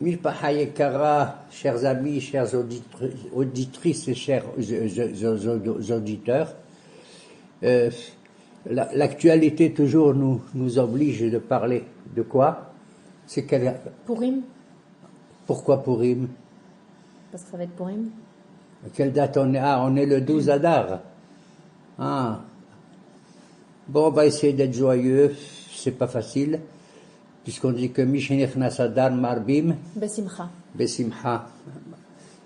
Mirpaha Yekara, chers amis, chères auditrices et chers auditeurs, l'actualité toujours nous oblige de parler de quoi? C'est quelle... Purim. Pourquoi Purim? Parce que ça va être Purim. À quelle date on est? Ah, on est le 12 Adar. Ah. Bon, on va essayer d'être joyeux, c'est pas facile, puisqu'on dit que Mishenechnas Adar Marbim. Besimcha. Besimcha.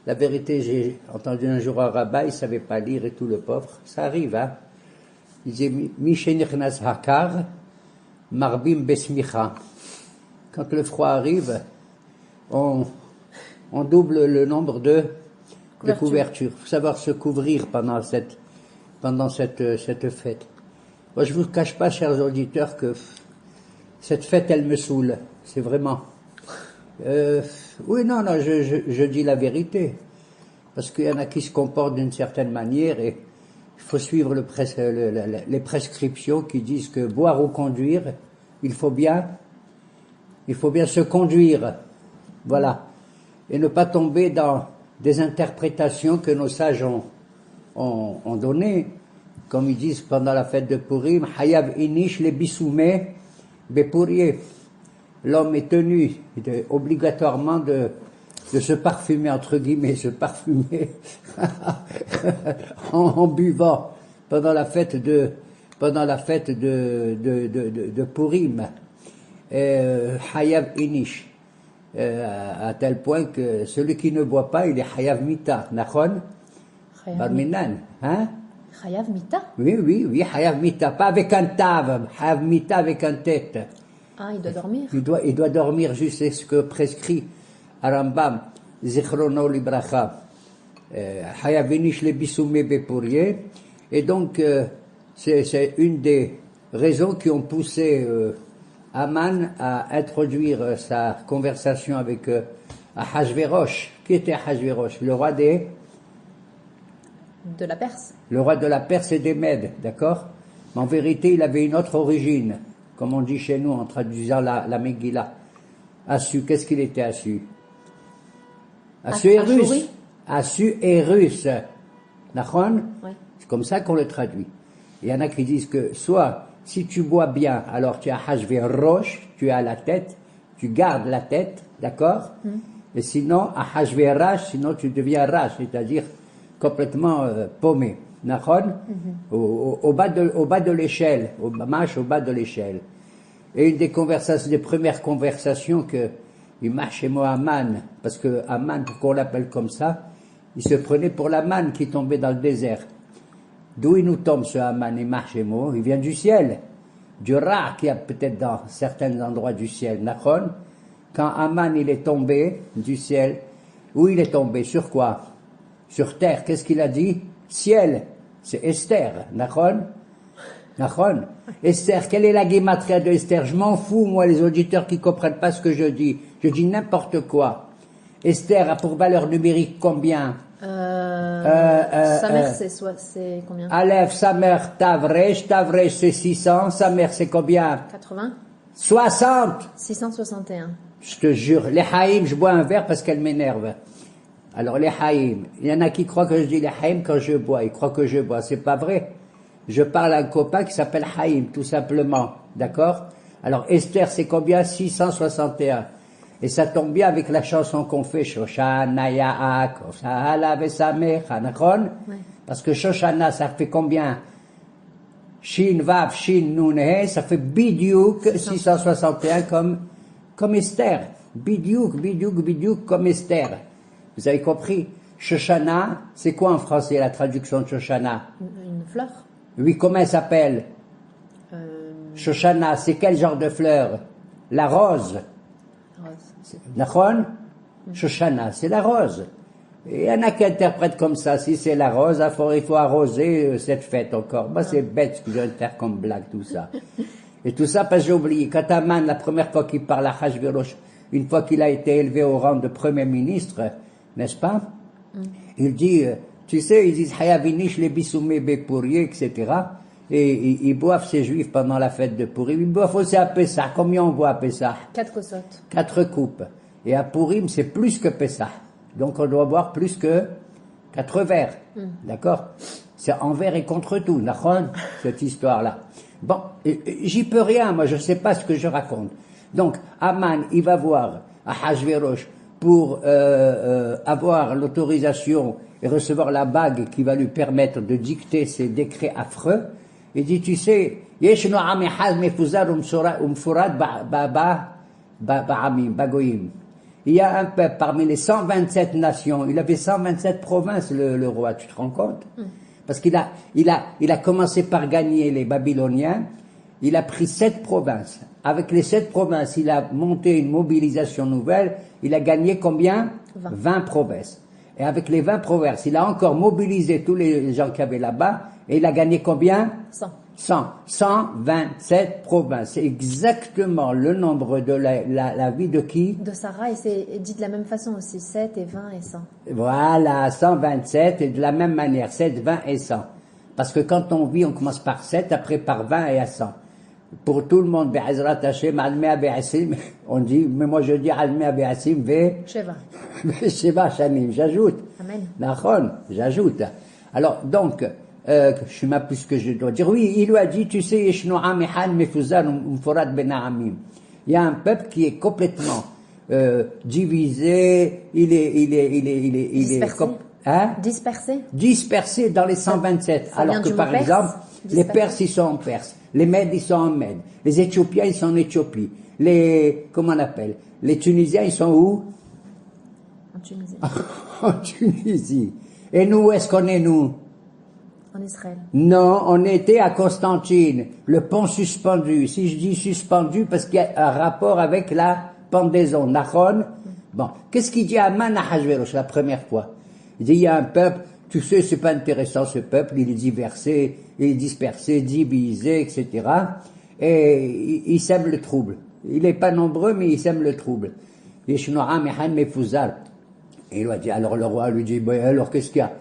La vérité, j'ai entendu un jour un rabbin, il ne savait pas lire et tout, le pauvre. Ça arrive, hein. Il disait Mishenechnas Hakar Marbim Besmicha. Quand le froid arrive, on double le nombre de couvertures. Il faut savoir se couvrir pendant cette fête. Moi, je ne vous cache pas, chers auditeurs, que cette fête, elle me saoule. C'est vraiment... oui, non, je dis la vérité. Parce qu'il y en a qui se comportent d'une certaine manière et il faut suivre les prescriptions qui disent que boire ou conduire, il faut bien se conduire. Voilà. Et ne pas tomber dans des interprétations que nos sages ont données. Comme ils disent pendant la fête de Purim, Hayav inish le bisoumé bepurier. L'homme est tenu obligatoirement de se parfumer, entre guillemets, se parfumer en buvant pendant la fête de Purim. Hayav inish. À tel point que celui qui ne boit pas, il est Hayav mita. Nachon? Barminan. Hein? Chayav mita? Oui, Hayav mita. Pas avec un tav, Hayav mita avec un tête. Ah, il doit dormir? Il doit dormir, juste c'est ce que prescrit Arambam, Zichrono Libracha. Hayav inish le bisoumé bepurier. Et donc, c'est une des raisons qui ont poussé Aman à introduire sa conversation avec Ahashverosh. Qui était Ahashverosh? Le roi de la Perse. Le roi de la Perse et des Mèdes, d'accord? Mais en vérité, il avait une autre origine, comme on dit chez nous en traduisant la Megillah. Assu, qu'est-ce qu'il était Assu? Assu est russe. Assu est russe. Nachon? Ouais. C'est comme ça qu'on le traduit. Il y en a qui disent que soit si tu bois bien, alors tu as Ahashverosh, tu as la tête, tu gardes la tête, d'accord? Et sinon, Ahashverosh, sinon tu deviens Rash, c'est-à-dire complètement paumé. Nachon? Au bas de l'échelle, au bas de l'échelle. Et une des premières conversations que il marche chez moi Aman, parce que Aman, pourquoi on l'appelle comme ça, il se prenait pour la manne qui tombait dans le désert. D'où il nous tombe ce Haman et Marchemo? Il vient du ciel, du Ra qui a peut-être dans certains endroits du ciel. Nachon? Quand Haman il est tombé du ciel, où il est tombé? Sur quoi? Sur terre. Qu'est-ce qu'il a dit? Ciel. C'est Esther. Nachon? Nachon? Esther. Quelle est la guématria de Esther? Je m'en fous, moi, les auditeurs qui comprennent pas ce que je dis. Je dis n'importe quoi. Esther a pour valeur numérique combien? Sa mère, c'est combien? Aleph, sa mère, Tavresh c'est 600, sa mère c'est combien? 80? 60! 661. Je te jure, les haïm, je bois un verre parce qu'elle m'énerve. Alors les haïm, il y en a qui croient que je dis les haïm quand je bois, ils croient que je bois, c'est pas vrai. Je parle à un copain qui s'appelle Haïm, tout simplement, d'accord? Alors Esther c'est combien? 661. Et ça tombe bien avec la chanson qu'on fait, Shoshana Yaakov, Sahala Vesamecha, Nachon? Parce que Shoshana, ça fait combien? Shin Vav, Shin Nun He, ça fait Bidiouk 661 comme Esther. Bidiouk comme Esther. Vous avez compris? Shoshana, c'est quoi en français la traduction de Shoshana? Une fleur? Oui, comment elle s'appelle? Shoshana, c'est quel genre de fleur? La rose. Nachon? Shoshana, c'est la rose. Et il y en a qui interprètent comme ça. Si c'est la rose, il faut arroser cette fête encore. Moi, c'est bête ce que je viens de faire comme blague, tout ça. Et tout ça parce que j'ai oublié. Quand Haman, la première fois qu'il parle à Ahashverosh, une fois qu'il a été élevé au rang de premier ministre, n'est-ce pas? Il dit, tu sais, ils disent Hayavinish le bisoumé bepurier, etc. Et ils boivent ces juifs pendant la fête de Purim. Ils boivent aussi à Pessah. Combien on boit à Pessah? 4 kossotes. 4 coupes. Et à Purim, c'est plus que Pessah. Donc on doit boire plus que 4 verres. D'accord? C'est envers et contre tout, d'accord, cette histoire-là. Bon, j'y peux rien, moi je ne sais pas ce que je raconte. Donc, Aman, il va voir Ahasverosh pour avoir l'autorisation et recevoir la bague qui va lui permettre de dicter ses décrets affreux. Il dit, tu sais, Yeshno Amihal Mefuzar Umfurad Ba'amim, Bagoyim. Il y a un peuple parmi les 127 nations, il avait 127 provinces, le roi, tu te rends compte? Parce qu'il a commencé par gagner les Babyloniens, il a pris 7 provinces. Avec les 7 provinces, il a monté une mobilisation nouvelle, il a gagné combien? 20 provinces. Et avec les 20 provinces, il a encore mobilisé tous les gens qui avaient là-bas, et il a gagné combien? 127 provinces. C'est exactement le nombre de la vie de qui? De Sarah, et c'est dit de la même façon aussi, 7 et 20 et 100. Voilà, 127, et de la même manière, 7, 20 et 100. Parce que quand on vit, on commence par 7, après par 20 et à 100. Pour tout le monde, Be'ezrat Hashem, Almea Be'asim, on dit, mais moi je dis Almea Be'asim, Sheva Shanim, j'ajoute. Amen. Nachon, j'ajoute. Alors, donc, je sais même plus ce que je dois dire. Oui, il lui a dit, tu sais, Yeshno Amihan Mefuzar Umforad Bena'amim. Il y a un peuple qui est complètement divisé, il est Dispersé. Dispersé dans les 127. Ça Alors que par exemple, les Perses ils sont en Perse, les Mèdes ils sont en Mède, les Éthiopiens ils sont en Éthiopie, comment on appelle, les Tunisiens ils sont où? En Tunisie. En Tunisie. Et nous, où est-ce qu'on est nous? En Israël. Non, on était à Constantine, le pont suspendu. Si je dis suspendu, parce qu'il y a un rapport avec la pendaison, Nachon. Bon, qu'est-ce qu'il dit à Aman Ahasverosh la première fois? Il dit, il y a un peuple, tu sais, c'est pas intéressant ce peuple, il est diversé, il est dispersé, divisé, etc. Et il sème le trouble. Il n'est pas nombreux, mais il sème le trouble. Et il lui a dit, alors le roi lui dit, ben, alors qu'est-ce qu'il y a?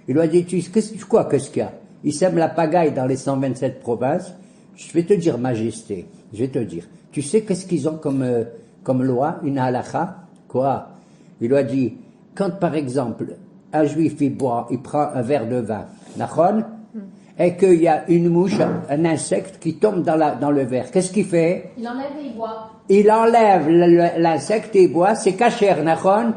Il lui a dit, qu'est-ce qu'il y a? Il sème la pagaille dans les 127 provinces. Je vais te dire, Majesté, je vais te dire. Tu sais qu'est-ce qu'ils ont comme loi, une halakha? Quoi? Il lui a dit, quand par exemple, un juif il prend un verre de vin, nachon, et qu'il y a une mouche, un insecte qui tombe dans le verre, qu'est-ce qu'il fait? Il enlève et il boit. Il enlève l'insecte et il boit, c'est kasher, nachon?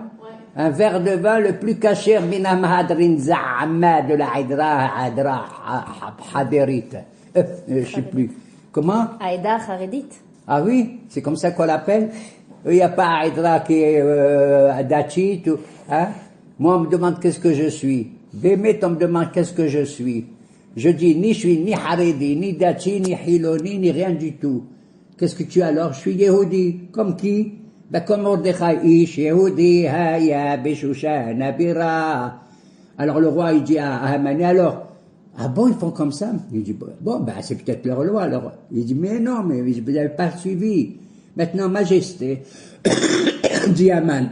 Un verre de vin le plus kasher, minam hadrin za'ama de la Hadra Haderit. Je sais plus. Comment? Aïda Haredit. Ah oui, c'est comme ça qu'on l'appelle. Il n'y a pas Hadra qui est Dachit. Hein? Moi, on me demande qu'est-ce que je suis. Bémet, on me demande qu'est-ce que je suis. Je dis, ni je suis ni Haredi, ni Dachi, ni Hiloni, ni rien du tout. Qu'est-ce que tu es alors? Je suis Yehudi. Comme qui? Ben comme Mordechai, Ish, Yehudi, Haya, Beshusha, Nabira. Alors le roi, il dit à Haman, alors, ah bon, ils font comme ça? Il dit, bon, ben c'est peut-être leur loi. Alors, il dit, mais non, mais vous n'avez pas suivi. Maintenant, Majesté, dit Haman,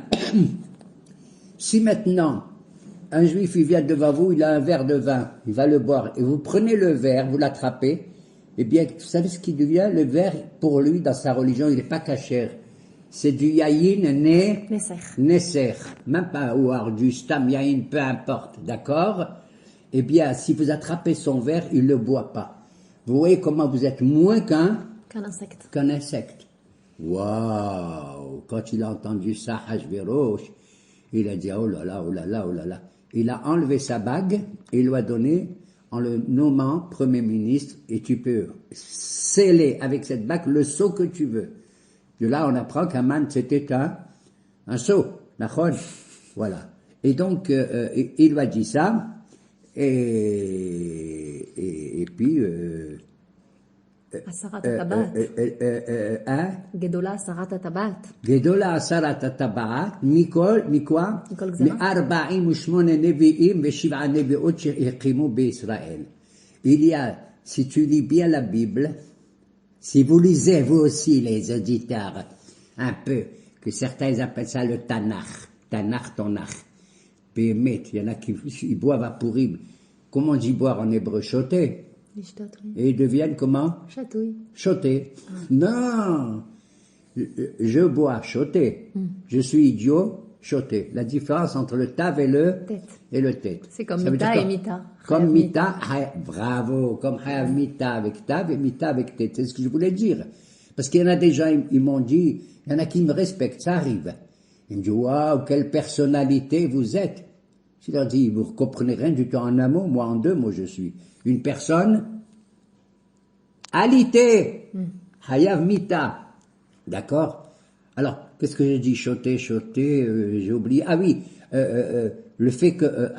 si maintenant, un juif, il vient devant vous, il a un verre de vin, il va le boire, et vous prenez le verre, vous l'attrapez, eh bien, vous savez ce qui devient? Le verre, pour lui, dans sa religion, il n'est pas cachère. C'est du yaïn Nesser. Même pas, ou alors du stam yaïn, peu importe, d'accord? Eh bien, si vous attrapez son verre, il ne le boit pas. Vous voyez comment vous êtes moins qu'un insecte. Waouh! Quand il a entendu ça, Ahasverosh, il a dit, oh là là, oh là là, oh là là. Il a enlevé sa bague et il lui a donné en le nommant Premier ministre, et tu peux sceller avec cette bague le sceau que tu veux. De là, on apprend qu'Aman, c'était un sceau, nachon. Voilà. Et donc, il lui a dit ça, et puis... Asarat Tabat. Gedola Asarat Tabat. Gedola Asarat Tabat. Mikol, quoi? מ-48 נביאים ו7 נביאות שהקימו בישראל. Il y a, si tu lis bien la Bible, si vous lisez vous aussi les auditeurs, un peu, que certains appellent ça le Tanakh, Tonach. Bémet, il y en a qui ils boivent à Purim. Comment on dit boire en hébreu? Choter. Et ils deviennent comment? Chatouille. Choter. Non. Je bois, choté. Je suis idiot, choté. La différence entre le tav et le tête. C'est comme Ça veut mita dire et mita. Comme mita, bravo, comme hayav mita avec tav et mita avec tête. C'est ce que je voulais dire. Parce qu'il y en a des gens, ils m'ont dit, il y en a qui me respectent, ça arrive. Ils me disent, waouh, quelle personnalité vous êtes. Je leur dis, vous ne comprenez rien du tout en un mot, moi en deux mots je suis. Une personne, alité, hayav mita. D'accord? Alors, qu'est-ce que j'ai dit? Choté, j'ai oublié. Ah oui, le fait que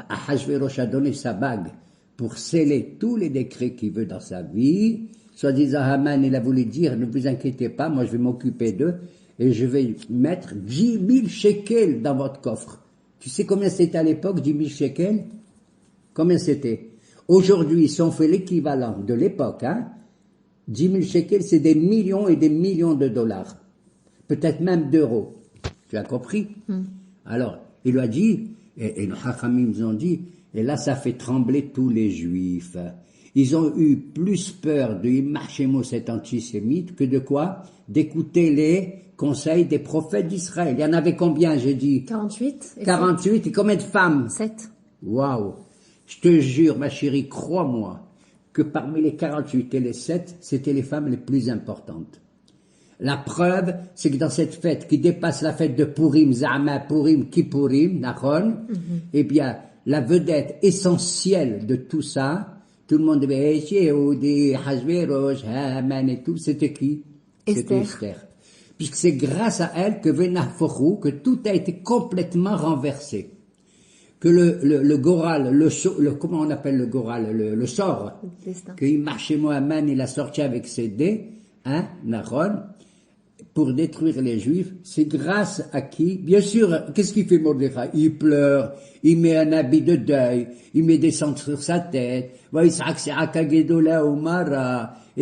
Ahashverosh a donné sa bague pour sceller tous les décrets qu'il veut dans sa vie, soi-disant Haman, il a voulu dire, ne vous inquiétez pas, moi je vais m'occuper d'eux, et je vais mettre 10 000 shekels dans votre coffre. Tu sais combien c'était à l'époque, 10 000 shekels? Combien c'était? Aujourd'hui, si on fait l'équivalent de l'époque, 10 000 shekels, c'est des millions et des millions de dollars. Peut-être même d'euros. Tu as compris? Alors, il lui a dit, et les Hachamim nous ont dit, et là ça fait trembler tous les Juifs. Ils ont eu plus peur de Imachemo, cet antisémite, que de quoi? D'écouter les conseils des prophètes d'Israël. Il y en avait combien, j'ai dit? 48. 48, et combien de femmes? 7. Waouh! Je te jure, ma chérie, crois-moi, que parmi les 48 et les 7, c'était les femmes les plus importantes. La preuve, c'est que dans cette fête qui dépasse la fête de Purim, Zama, Purim, Kippurim, Nachon, eh bien, la vedette essentielle de tout ça, tout le monde devait Yehudi, Hashverosh, Haman et tout, c'était qui? C'était Esther. Puisque c'est grâce à elle que Venafochou, que tout a été complètement renversé. Que le Goral, comment on appelle le Goral, le sort, que Imachemo Mohamed, il a sorti avec ses dés, Nachon, pour détruire les Juifs, c'est grâce à qui? Bien sûr, qu'est-ce qu'il fait Mordechai? Il pleure, il met un habit de deuil, il met des cendres sur sa tête, et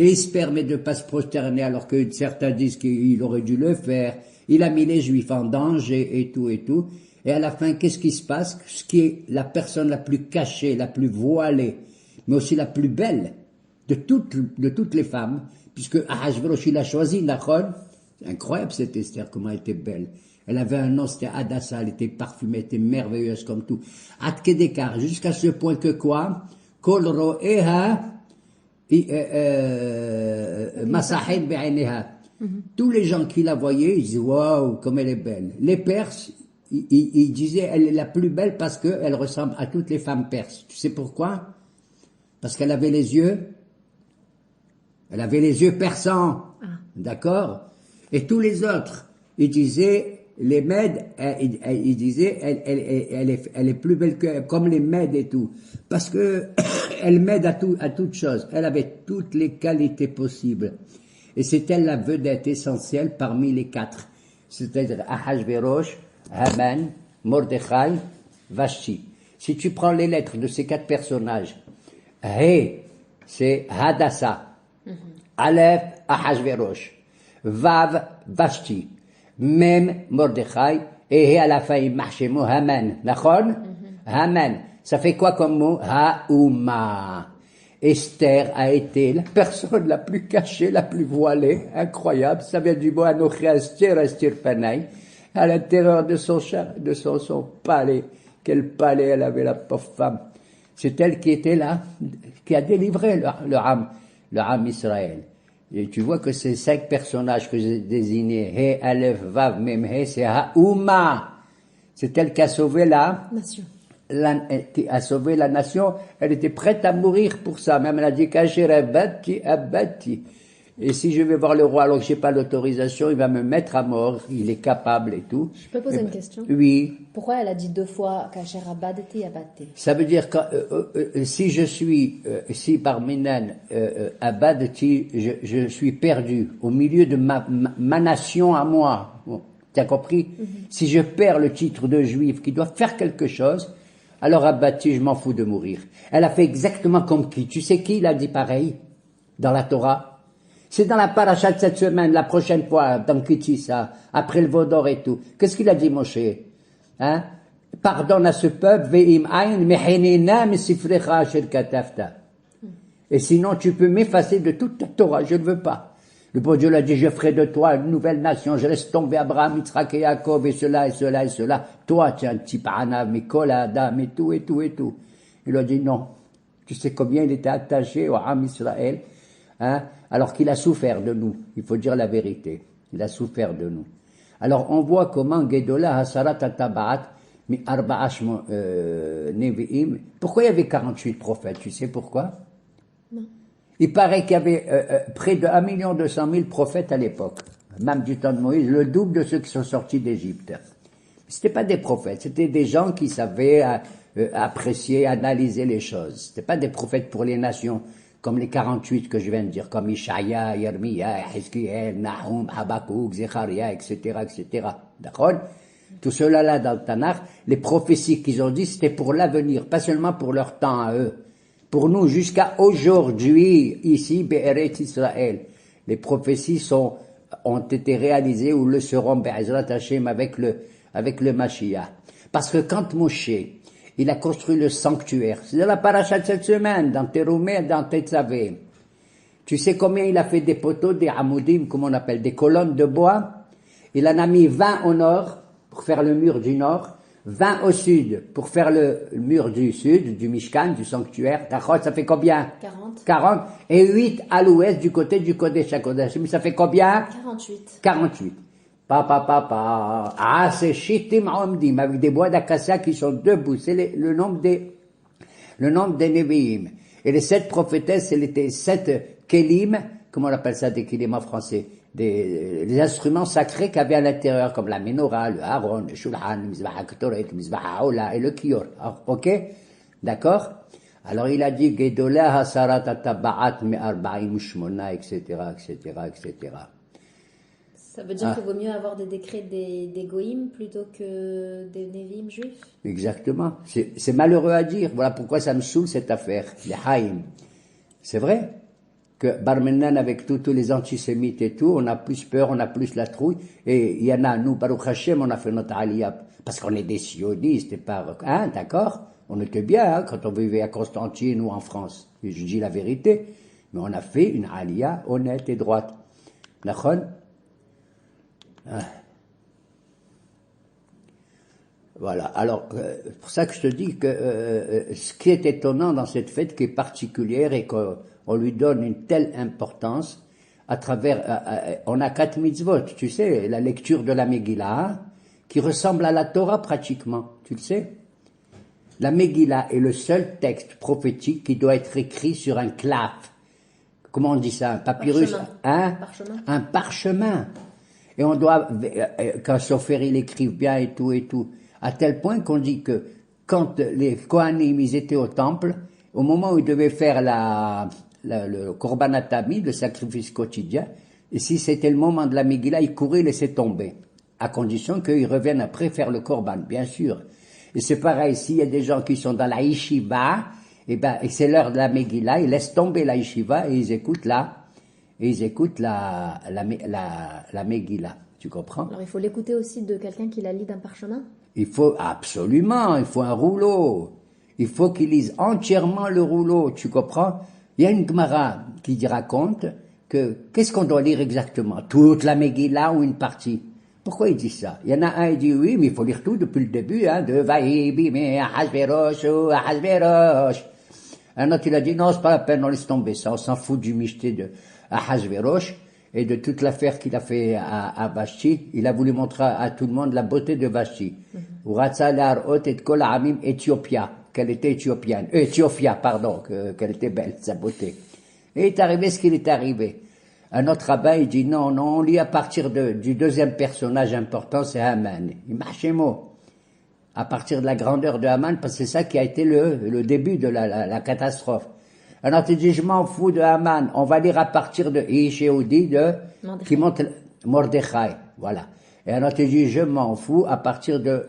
il se permet de ne pas se prosterner alors que certains disent qu'il aurait dû le faire. Il a mis les Juifs en danger et tout et tout. Et à la fin, qu'est-ce qui se passe? Ce qui est la personne la plus cachée, la plus voilée, mais aussi la plus belle de toutes les femmes, puisque Ahashverosh, il a choisi Nachon. C'est incroyable cette Esther, comment elle était belle. Elle avait un nom, c'était Hadassah, elle était parfumée, elle était merveilleuse comme tout. Atkedekar, jusqu'à ce point que quoi? Kol ro'eha masahin be'aineha. Tous les gens qui la voyaient, ils disaient, waouh, comme elle est belle. Les Perses, ils disaient, elle est la plus belle parce qu'elle ressemble à toutes les femmes perses. Tu sais pourquoi? Parce qu'elle avait les yeux perçants. D'accord? Et tous les autres, ils disaient, les Mèdes, ils disaient, elle est plus belle comme les Mèdes et tout. Parce que, elle m'aide à toute chose. Elle avait toutes les qualités possibles. Et c'est elle la vedette essentielle parmi les 4. C'est-à-dire Ahashverosh, Haman, Mordechai, Vashti. Si tu prends les lettres de ces 4 personnages, He, c'est Hadassah. Aleph, Ahashverosh. Vav, Vashti. Mem, Mordechai. Et He à la fin, Imachemo, Haman. Nachon? Haman. Ça fait quoi comme mot? Haouma. Esther a été la personne la plus cachée, la plus voilée, incroyable. Ça vient du mot Anochi Esther, Esther Panay, à l'intérieur de son palais. Quel palais elle avait, la pauvre femme. C'est elle qui était là, qui a délivré le Ham Israël. Et tu vois que ces 5 personnages que j'ai désignés, He, Aleph, Vav, Mem, He, c'est Haouma. C'est elle qui a sauvé nation. Qui a sauvé la nation. Elle était prête à mourir pour ça. Même elle a dit Kacher abati. Et si je vais voir le roi alors que j'ai pas l'autorisation, il va me mettre à mort. Il est capable et tout. Je peux poser une question? Oui. Pourquoi elle a dit 2 fois Kacher abadeti abati? Ça veut dire que si je suis, si par Minan abadeti, je suis perdu au milieu de ma nation à moi. Bon, tu as compris? Si je perds le titre de juif qui doit faire quelque chose, alors abati, je m'en fous de mourir. Elle a fait exactement comme qui? Tu sais qui il a dit pareil dans la Torah? C'est dans la paracha de cette semaine, la prochaine fois, dans Kitissa, après le Vaudor et tout. Qu'est-ce qu'il a dit, Moshe? Pardonne à ce peuple, ve'im ayn mehenina misifrecha asher katafta. Et sinon, tu peux m'effacer de toute ta Torah, je ne veux pas. Le bon Dieu l'a dit, je ferai de toi une nouvelle nation, je laisse tomber Abraham, Yitzhak et Jacob, et cela, et cela, et cela. Toi, tu es un petit Paranav, Mikol, Adam, et tout, et tout, et tout. Il a dit non. Tu sais combien il était attaché au Ham Israël, hein, alors qu'il a souffert de nous. Il faut dire la vérité. Il a souffert de nous. Alors, on voit comment Gedola Hasarat Atabaat, mi Arba'ash Nevi'im. Pourquoi il y avait 48 prophètes? Tu sais pourquoi? Non. Il paraît qu'il y avait près de 1,2 million prophètes à l'époque, même du temps de Moïse, le double de ceux qui sont sortis d'Égypte. C'était pas des prophètes, c'était des gens qui savaient apprécier, analyser les choses. C'était pas des prophètes pour les nations, comme les 48 que je viens de dire, comme Ishaïa, Yermia, Hizkiel, Nahum, Habakkuk, Zecharia, etc., etc. D'accord? Tout cela là dans le Tanakh, les prophéties qu'ils ont dit, c'était pour l'avenir, pas seulement pour leur temps à eux. Pour nous, jusqu'à aujourd'hui, ici, Be'eret Israël, les prophéties ont été réalisées ou le seront, Be'ezrat Hashem, avec le Mashiach. Parce que quand Moshe, il a construit le sanctuaire, c'est dans la paracha de cette semaine, dans Teroumé, dans Tetzavé. Tu sais combien il a fait des poteaux, des amoudim, comme on appelle, des colonnes de bois? Il en a mis 20 au nord, pour faire le mur du nord, 20 au sud, pour faire le mur du sud, du Mishkan, du sanctuaire. Ça fait combien? 40. Et 8 à l'ouest, du côté du Kodesh HaKodashim. Ça fait combien? 48. Ah, c'est Shittim Omdim, avec des bois d'acacia qui sont debout. C'est le nombre des Nevi'im. Et les 7 prophétesses, c'était 7 Kélim, comment on appelle ça, des Kélim en français? Des instruments sacrés qu'il y avait à l'intérieur, comme la menorah, le Aaron, le Shulchan, le Mizbah HaKetoret, le Mizbah HaOla et le Kior. Ok? D'accord? Alors il a dit, Gedola Hasarat Ataba'at Me'arba'im Shmona, etc., etc., etc. Ça veut dire qu'il vaut mieux avoir des décrets des Goïm plutôt que des Nevi'im juifs? Exactement. C'est malheureux à dire. Voilà pourquoi ça me saoule cette affaire. Les Haïm. C'est vrai que Barmenan, avec tous les antisémites et tout, on a plus peur, on a plus la trouille. Et il y en a, nous, Baruch Hashem, on a fait notre aliyah. Parce qu'on est des sionistes et pas... Hein, d'accord? On était bien, hein, quand on vivait à Constantine ou en France. Et je dis la vérité. Mais on a fait une aliyah honnête et droite. D'accord? Voilà, alors, pour ça que je te dis que ce qui est étonnant dans cette fête qui est particulière et qu'on lui donne une telle importance, à travers, on a 4 mitzvot, tu sais, la lecture de la Megillah, qui ressemble à la Torah pratiquement, tu le sais. La Megillah est le seul texte prophétique qui doit être écrit sur un claf. Comment on dit ça? Un papyrus? Parchemin. Un parchemin. Et on doit, quand Sofer il écrive bien et tout, à tel point qu'on dit que quand les Kohanim, ils étaient au temple, au moment où ils devaient faire le Korban Tamid, le sacrifice quotidien, et si c'était le moment de la Megillah, ils couraient et laissaient tomber, à condition qu'ils reviennent après faire le Korban, bien sûr. Et c'est pareil, s'il y a des gens qui sont dans la Yeshiva, et c'est l'heure de la Megillah, ils laissent tomber la Yeshiva et ils écoutent la Megillah, tu comprends? Alors il faut l'écouter aussi de quelqu'un qui la lit d'un parchemin? Il faut un rouleau. Il faut qu'il lise entièrement le rouleau, tu comprends? Il y a une Gemara qui raconte qu'est-ce qu'on doit lire exactement? Toute la Megillah ou une partie? Pourquoi il dit ça? Il y en a un qui dit oui, mais il faut lire tout depuis le début, hein, de Vaïbi, mais Ahasverosh. Un autre, il a dit non, c'est pas la peine, on laisse tomber ça, on s'en fout du michté de Ahasverosh et de toute l'affaire qu'il a fait à Vashti. Il a voulu montrer à tout le monde la beauté de Vashti. Uratsa l'arot et kol amim Éthiopia, qu'elle était éthiopienne, Éthiopia, pardon, qu'elle était belle, sa beauté. Et il est arrivé ce qu'il est arrivé. Un autre rabbin, il dit non, on lit à partir du deuxième personnage important, c'est Haman. Il marche les mots. À partir de la grandeur de Haman, parce que c'est ça qui a été le début de la catastrophe. Alors tu dis, je m'en fous de Haman, on va lire à partir de Ishéoudi, qui monte Mordechai, voilà. Et alors tu dis, je m'en fous à partir de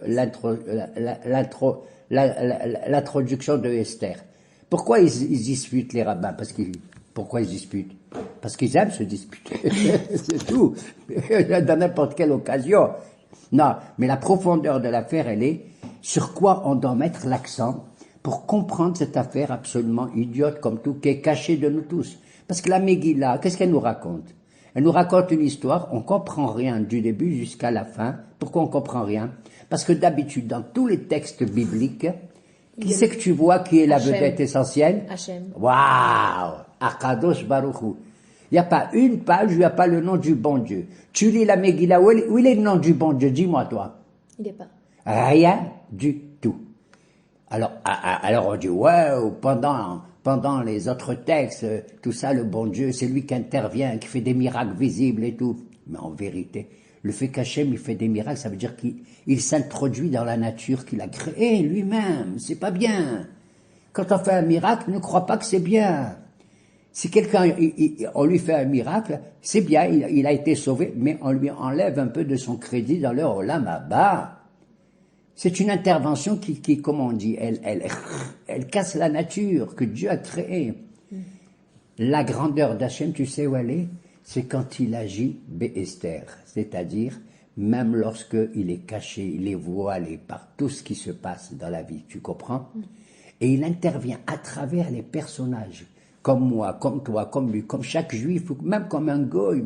l'introduction de Esther. Pourquoi ils disputent les rabbins? Pourquoi ils disputent? Parce qu'ils aiment se disputer, c'est tout, dans n'importe quelle occasion. Non, mais la profondeur de l'affaire, elle est sur quoi on doit mettre l'accent pour comprendre cette affaire absolument idiote comme tout, qui est cachée de nous tous. Parce que la Megillah, qu'est-ce qu'elle nous raconte? Elle nous raconte une histoire, on comprend rien du début jusqu'à la fin. Pourquoi on comprend rien? Parce que d'habitude, dans tous les textes bibliques, qui c'est que tu vois qui est la Hachem. vedette essentielle? Hachem. Waouh! Akadosh Baruch Hu. Il n'y a pas une page où il n'y a pas le nom du bon Dieu. Tu lis la Megillah, où est le nom du bon Dieu? Dis-moi, toi. Il n'est pas. Rien du tout. Alors on dit, ouais, pendant les autres textes, tout ça, le bon Dieu, c'est lui qui intervient, qui fait des miracles visibles et tout. Mais en vérité, le fait qu'Hachem, il fait des miracles, ça veut dire qu'il s'introduit dans la nature qu'il a créée lui-même. C'est pas bien. Quand on fait un miracle, ne crois pas que c'est bien. Si quelqu'un, on lui fait un miracle, c'est bien, il a été sauvé, mais on lui enlève un peu de son crédit dans le Olam Haba. C'est une intervention qui, comme on dit, elle casse la nature que Dieu a créée. La grandeur d'Hachem, tu sais où elle est? C'est quand il agit Béester, c'est-à-dire même lorsque il est caché, il est voilé par tout ce qui se passe dans la vie, tu comprends? Et il intervient à travers les personnages, comme moi, comme toi, comme lui, comme chaque juif, même comme un goy.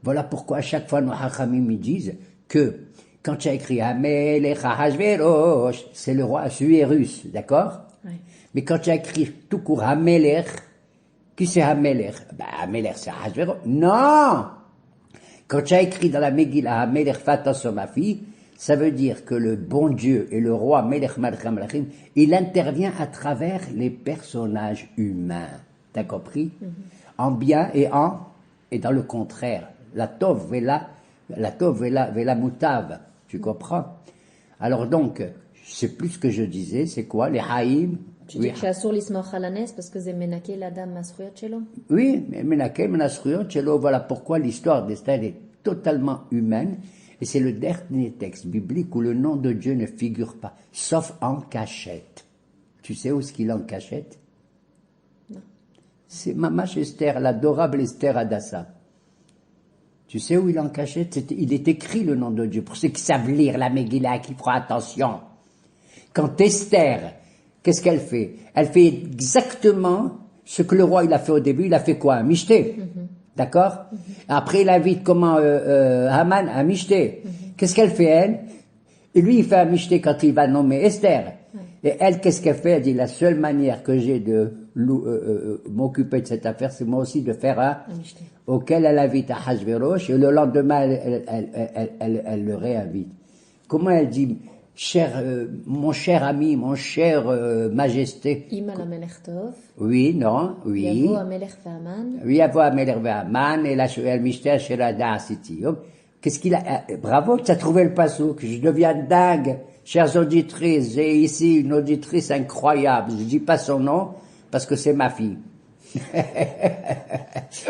Voilà pourquoi à chaque fois nos hachamim me disent que quand tu as écrit Hamelech Ahashverosh, c'est le roi Assuérus, d'accord? Oui. Mais quand tu as écrit tout court Hamelech, qui c'est Hamelech? Ben, Hamelech c'est Ahashverosh. Non! Quand tu as écrit dans la Megillah Hamelech Fataso ma fille, ça veut dire que le bon Dieu et le roi Melech Malcham Malachim, il intervient à travers les personnages humains. T'as compris? En bien et dans le contraire. La tov vela mutav. Tu comprends? Alors donc, c'est plus ce que je disais, c'est quoi? Les haïm. Tu dis que c'est assour l'ismor halanes parce que c'est menaké la dame masruyot chelo? Oui, mais menaké, menasruyot chelo, voilà pourquoi l'histoire d'Esther est totalement humaine. Et c'est le dernier texte biblique où le nom de Dieu ne figure pas, sauf en cachette. Tu sais où est-ce qu'il est en cachette? Non. C'est Mamash Esther, l'adorable Esther Hadassah. Tu sais où il est en cachette? Il est écrit le nom de Dieu. Pour ceux qui savent lire la Megillah, qui feront attention. Quand Esther, qu'est-ce qu'elle fait? Elle fait exactement ce que le roi il a fait au début. Il a fait quoi? Un michté. D'accord? Après, il invite comment Haman à michté. Qu'est-ce qu'elle fait, elle? Et lui, il fait un michté quand il va nommer Esther. Et elle, qu'est-ce qu'elle fait? Elle dit, la seule manière que j'ai de m'occuper de cette affaire, c'est moi aussi de faire un michté. Auquel elle invite à Hachvérosh, et le lendemain, elle le réinvite. Comment elle dit, mon cher ami, mon cher majesté? Ima la melech tov. Oui, non, oui. Yavo amelech ve'aman. Oui, Yavo amelech ve'aman, et la mishter sherada asiti. Qu'est-ce qu'il a? Bravo, tu as trouvé le passouk. Je deviens dingue, chères auditrices. J'ai ici une auditrice incroyable. Je dis pas son nom, parce que c'est ma fille.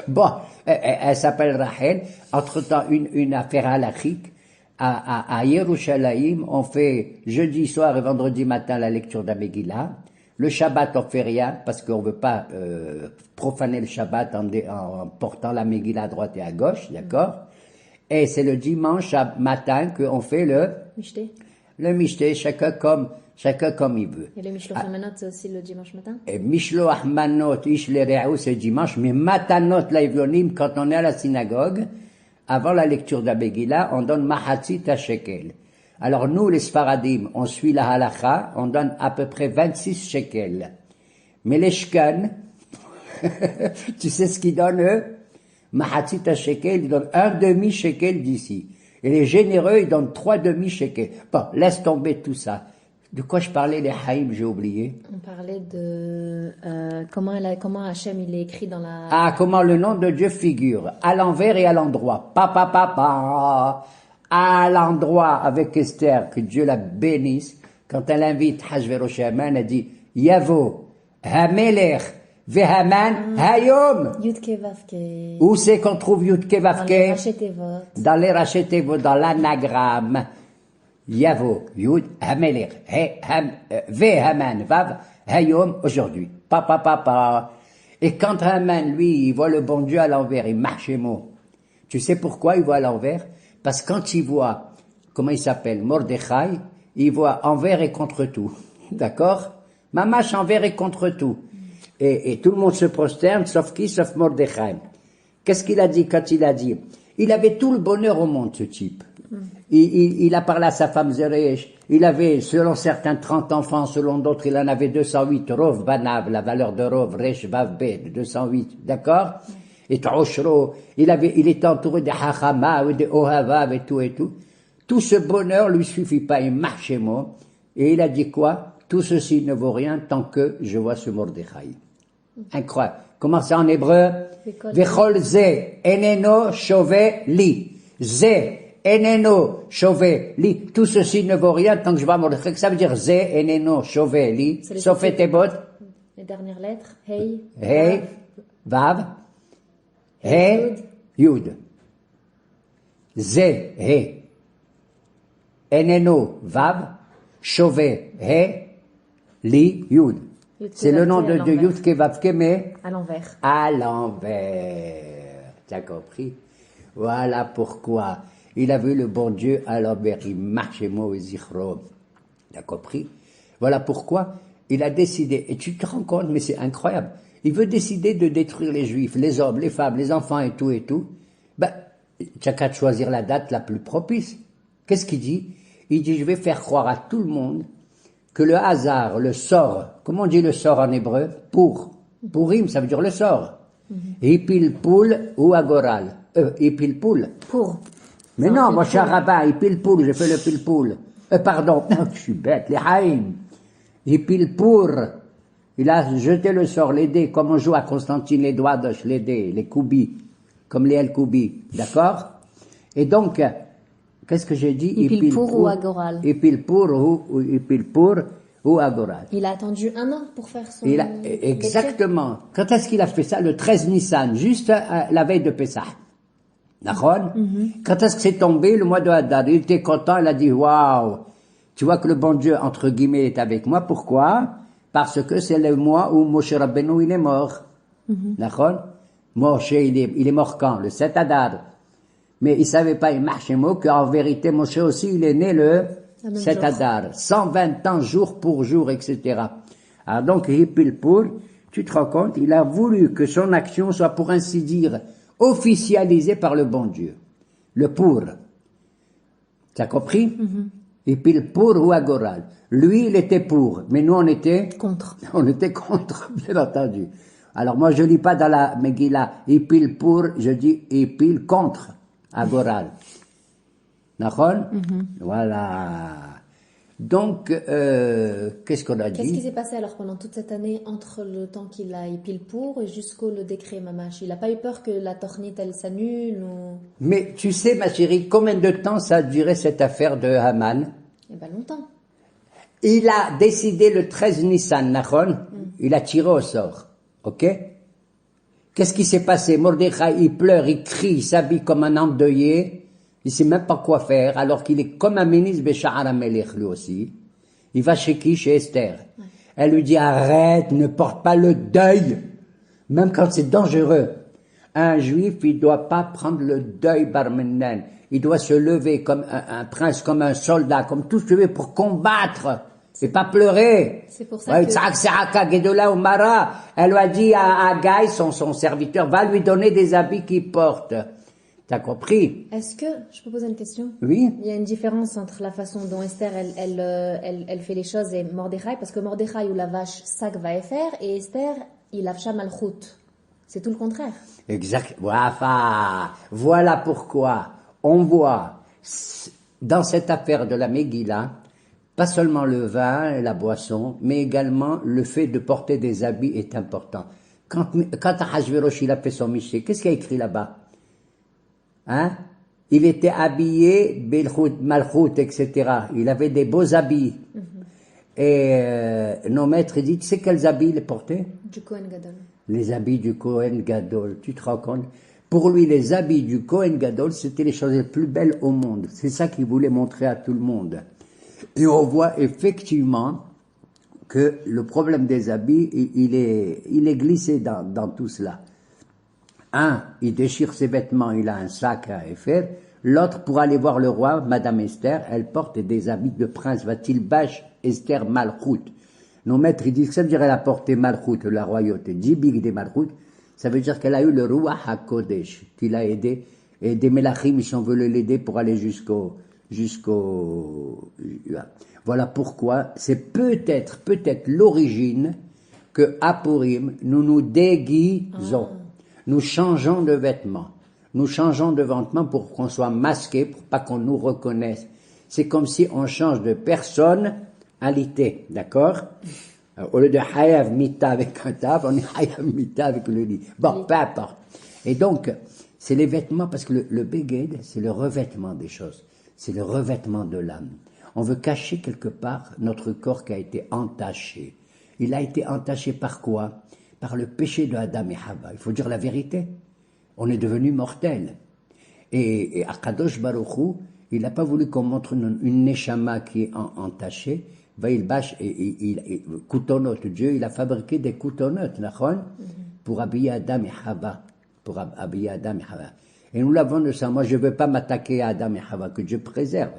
Bon, elle s'appelle Rachel. Entre-temps, une affaire halachique. À Yerushalayim, on fait jeudi soir et vendredi matin la lecture de la Megillah. Le Shabbat, on fait rien, parce qu'on veut pas profaner le Shabbat en portant la Megillah à droite et à gauche, d'accord? Et c'est le dimanche matin qu'on fait le Michté. Le michté, chacun comme il veut. Et le Mishloach Manot, c'est aussi le dimanche matin? Et Mishloach Manot, Ishlerehu, c'est dimanche, mais Matanot Laivyonim, quand on est à la synagogue, avant la lecture de la Megillah, on donne Mahatzit à shekel. Alors nous, les Sfaradim, on suit la halakha, on donne à peu près 26 shekels. Mais les Shkan, tu sais ce qu'ils donnent eux? Mahatzit à shekel, ils donnent un demi-shekel d'ici. Et les généreux, ils donnent 3 demi-shekels. Bon, laisse tomber tout ça. De quoi je parlais, les haïm, j'ai oublié. On parlait de comment Hachem il est écrit dans la... Ah, comment le nom de Dieu figure, à l'envers et à l'endroit. À l'endroit avec Esther, que Dieu la bénisse. Quand elle invite Hachvérosh et Haman, elle dit, Yavo, Hamelech, Vehaman, Hayom. Yudke Vavke. Où c'est qu'on trouve Yudke Vavke? Dans les Rachetevot. Dans les Rachetevot, dans l'anagramme. Yavo, Yud, Hamelech, Vehaman, Vav, Hayom, aujourd'hui. Et quand Haman, lui, il voit le bon Dieu à l'envers, il marche et mot. Tu sais pourquoi il voit à l'envers? Parce que quand il voit, comment il s'appelle, Mordechai, il voit envers et contre tout. D'accord? Mamash envers et contre tout. Et tout le monde se prosterne, sauf qui? Sauf Mordechai. Qu'est-ce qu'il a dit quand il a dit? Il avait tout le bonheur au monde, ce type. Il a parlé à sa femme Zeresh. Il avait, selon certains, 30 enfants, selon d'autres, il en avait 208. Rov Banav, la valeur de Rov, Resh Vav Bed, 208. D'accord? Et Troshro, il était entouré de Hachama, de Ohavav et tout et tout. Tout ce bonheur lui suffit pas, il marchait mot. Et il a dit quoi? Tout ceci ne vaut rien tant que je vois ce Mordechai. Incroyable. Comment c'est en hébreu? Vechol ze eneno shove li. Ze eneno shove li. Tout ceci ne vaut rien tant que je vois Mordechai. Ça veut dire ze eneno shove li. Sauf etebot. Les dernières lettres. Hey. Hey. Vav. He. Yud. Ze. He. Eneno. Vav. Shove. He. Li. Yud. C'est le nom de Yud Kevavke, mais à l'envers. À l'envers. T'as compris? Voilà pourquoi il a vu le bon Dieu à l'envers. Il marchait moi Zichro. T'as compris? Voilà pourquoi il a décidé. Et tu te rends compte, mais c'est incroyable. Il veut décider de détruire les Juifs, les hommes, les femmes, les enfants et tout et tout. Ben, tu n'as qu'à choisir la date la plus propice. Qu'est-ce qu'il dit? Il dit, je vais faire croire à tout le monde que le hasard, le sort, comment on dit le sort en hébreu? Pourim, ça veut dire le sort. Hipilpoul ou agoral. Hipilpoul. Pour. Mais non, moi je suis un rabbin, Hipilpoul, j'ai fait le pilpoul. Pardon, je suis bête, les haïm. Hipilpour. Il a jeté le sort, les dés, comme on joue à Constantine, les doigts d'oche, les dés, les koubis, comme les el-koubis, d'accord? Et donc, qu'est-ce que j'ai dit? Hipilpour ou agoral. Hipilpour ou agoral. Il a attendu 1 an pour faire son... Exactement. Quand est-ce qu'il a fait ça? Le 13 Nissan, juste la veille de Pessah. D'accord? Quand est-ce que c'est tombé? Le mois de Hadar. Il était content, il a dit, waouh! Tu vois que le bon Dieu, entre guillemets, est avec moi. Pourquoi? Parce que c'est le mois où Moshe Rabbeinu, il est mort. D'accord? Moshe, il est mort quand? Le 7 Hadar. Mais il savait pas, il marchait mot, qu'en vérité, Moshe aussi, il est né le 7 Hadar. 120 ans, jour pour jour, etc. Alors donc, Hipilpour, tu te rends compte, il a voulu que son action soit, pour ainsi dire, officialisée par le bon Dieu. Le pour. Tu as compris? Hipilpour ou agoral. Lui, il était pour, mais nous, on était contre. On était contre, bien entendu. Alors moi, je lis pas dans la Megillah, Hipilpour, je dis Hipil contre. Agoral. D'accord? Voilà. Donc, qu'est-ce qu'on a dit? Qu'est-ce qui s'est passé alors pendant toute cette année entre le temps qu'il a épilé pour et jusqu'au le décret Mamash? Il n'a pas eu peur que la tornite elle s'annule ou... Mais tu sais, ma chérie, combien de temps ça a duré cette affaire de Haman? Eh bien longtemps. Il a décidé le 13 Nissan, Nachon, il a tiré au sort. Ok? Qu'est-ce qui s'est passé? Mordechai, il pleure, il crie, il s'habille comme un endeuillé. Il sait même pas quoi faire, alors qu'il est comme un ministre Béchar Amelech, lui aussi. Il va chez qui? Chez Esther. Elle lui dit, arrête, ne porte pas le deuil. Même quand c'est dangereux. Un juif, il doit pas prendre le deuil barmenen. Il doit se lever comme un prince, comme un soldat, comme tout ce que pour combattre. C'est pas pleurer. C'est pour ça que... Elle lui a dit à Gaï, son serviteur, va lui donner des habits qu'il porte. T'as compris? Est-ce que, je peux poser une question? Oui. Il y a une différence entre la façon dont Esther, elle fait les choses et Mordechai, parce que Mordechai ou la vache, sac va faire, et Esther, il a malchut. C'est tout le contraire. Exact. Voilà pourquoi on voit dans cette affaire de la Megillah, pas seulement le vin et la boisson, mais également le fait de porter des habits est important. Quand Ahashverosh il a fait son Miché, qu'est-ce qu'il a écrit là-bas? Hein? Il était habillé, Belchut, Malchut, etc. Il avait des beaux habits. Et nos maîtres disent, tu sais quels habits il portait? Du Kohen Gadol. Les habits du Kohen Gadol. Tu te rends compte? Pour lui, les habits du Kohen Gadol, c'était les choses les plus belles au monde. C'est ça qu'il voulait montrer à tout le monde. Et on voit effectivement que le problème des habits, il est glissé dans tout cela. Un, il déchire ses vêtements, il a un sac à faire. L'autre, pour aller voir le roi, Madame Esther, elle porte des habits de prince. Va-t-il bâche Esther Malchut? Nos maîtres, ils disent que ça veut dire elle a porté Malchut, la royauté. Djibig des Malchut. Ça veut dire qu'elle a eu le Ruach HaKodesh, qui l'a aidé, et des Melachim, ils sont venus l'aider pour aller jusqu'au. Voilà pourquoi c'est peut-être l'origine que à Purim, nous nous déguisons. Nous changeons de vêtements. Nous changeons de vêtements pour qu'on soit masqué, pour pas qu'on nous reconnaisse. C'est comme si on change de personnalité, d'accord? Au lieu de Hayav Mita avec un taf, on est Hayav Mita avec le lit. Bon, peu importe. Et donc, c'est les vêtements, parce que le Beged, c'est le revêtement des choses. C'est le revêtement de l'âme. On veut cacher quelque part notre corps qui a été entaché. Il a été entaché par quoi? Par le péché de Adam et Hava. Il faut dire la vérité. On est devenu mortel. Et Akadosh Baruch Hu, il n'a pas voulu qu'on montre une neshama qui est entachée. Vaïlbash et coutonot. Dieu, il a fabriqué des coutonot, pour habiller Adam et Hava. Pour habiller Adam et Hava. Et nous l'avons de ça. Moi, je ne veux pas m'attaquer à Adam et Hava, que Dieu préserve.